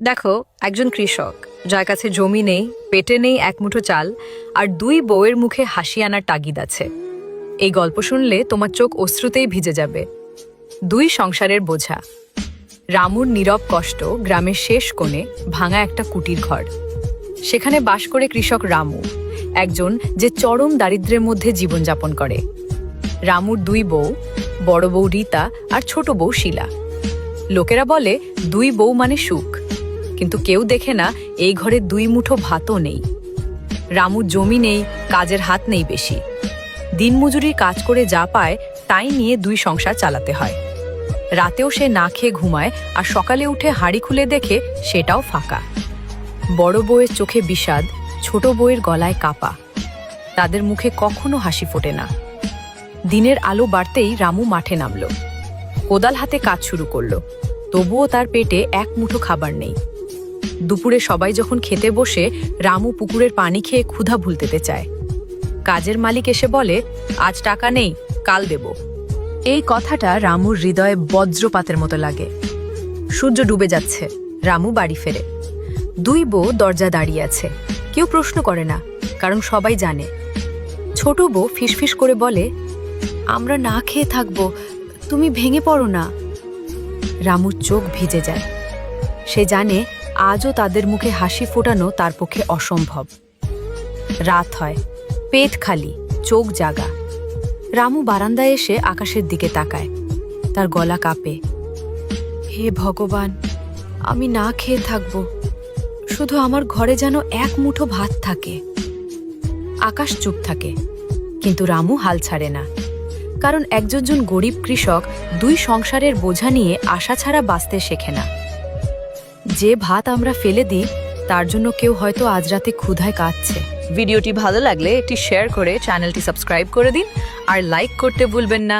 দেখো, একজন কৃষক যার কাছে জমি নেই, পেটে নেই এক মুঠো চাল, আর দুই বউয়ের মুখে হাসি আনার তাগিদ আছে। এই গল্প শুনলে তোমার চোখ অশ্রুতেই ভিজে যাবে। দুই সংসারের বোঝা। রামুর নীরব কষ্ট গ্রামের শেষ কোণে ভাঙা একটা কুটির ঘর। সেখানে বাস করে কৃষক রামু, একজন যে চরম দারিদ্র্যের মধ্যে জীবনযাপন করে। রামুর দুই বউ, বড় বউ রীতা আর ছোট বউ শিলা। লোকেরা বলে দুই বউ মানে সুখ, কিন্তু কেউ দেখে না এই ঘরে দুই মুঠো ভাতও নেই। রামুর জমি নেই, কাজের হাত নেই বেশি। দিনমজুরির কাজ করে যা পায় তাই নিয়ে দুই সংসার চালাতে হয়। রাতেও সে না খেয়ে ঘুমায়, আর সকালে উঠে হাঁড়ি খুলে দেখে সেটাও ফাঁকা। বড় বউয়ের চোখে বিষাদ, ছোট বউয়ের গলায় কাপা। তাদের মুখে কখনো হাসি ফোটে না। দিনের আলো বাড়তেই রামু মাঠে নামল, কোদাল হাতে কাজ শুরু করলো। তবুও তার পেটে এক মুঠো খাবার নেই। দুপুরে সবাই যখন খেতে বসে, রামু পুকুরের পানি খেয়ে ক্ষুধা ভুলতে চায়। কাজের মালিক এসে বলে, আজ টাকা নেই, কাল দেব। এই কথাটা রামুর হৃদয়ে বজ্রপাতের মতো লাগে। সূর্য ডুবে যাচ্ছে, রামু বাড়ি ফেরে। দুই বউ দরজা দাঁড়িয়ে আছে, কেউ প্রশ্ন করে না, কারণ সবাই জানে। ছোট বউ ফিসফিস করে বলে, আমরা না খেয়ে থাকবো, তুমি ভেঙে পড়ো না। রামুর চোখ ভিজে যায়। সে জানে আজও তাদের মুখে হাসি ফোটানো তার পক্ষে অসম্ভব। রাত হয়, পেট খালি, চোখ জাগা। রামু বারান্দায় এসে আকাশের দিকে তাকায়। তার গলা কাঁপে। হে ভগবান, আমি না খেয়ে থাকব, শুধু আমার ঘরে যেন এক মুঠো ভাত থাকে। আকাশ চুপ থাকে, কিন্তু রামু হাল ছাড়ে না। কারণ একজন গরিব কৃষক দুই সংসারের বোঝা নিয়ে আশা ছাড়া বাঁচতে শেখে না। যে ভাত আমরা ফেলে দিই, তার জন্য কেউ হয়তো আজ রাতে ক্ষুধায় কাঁদছে। ভিডিওটি ভালো লাগলে এটি শেয়ার করে চ্যানেলটি সাবস্ক্রাইব করে দিন, আর লাইক করতে ভুলবেন না।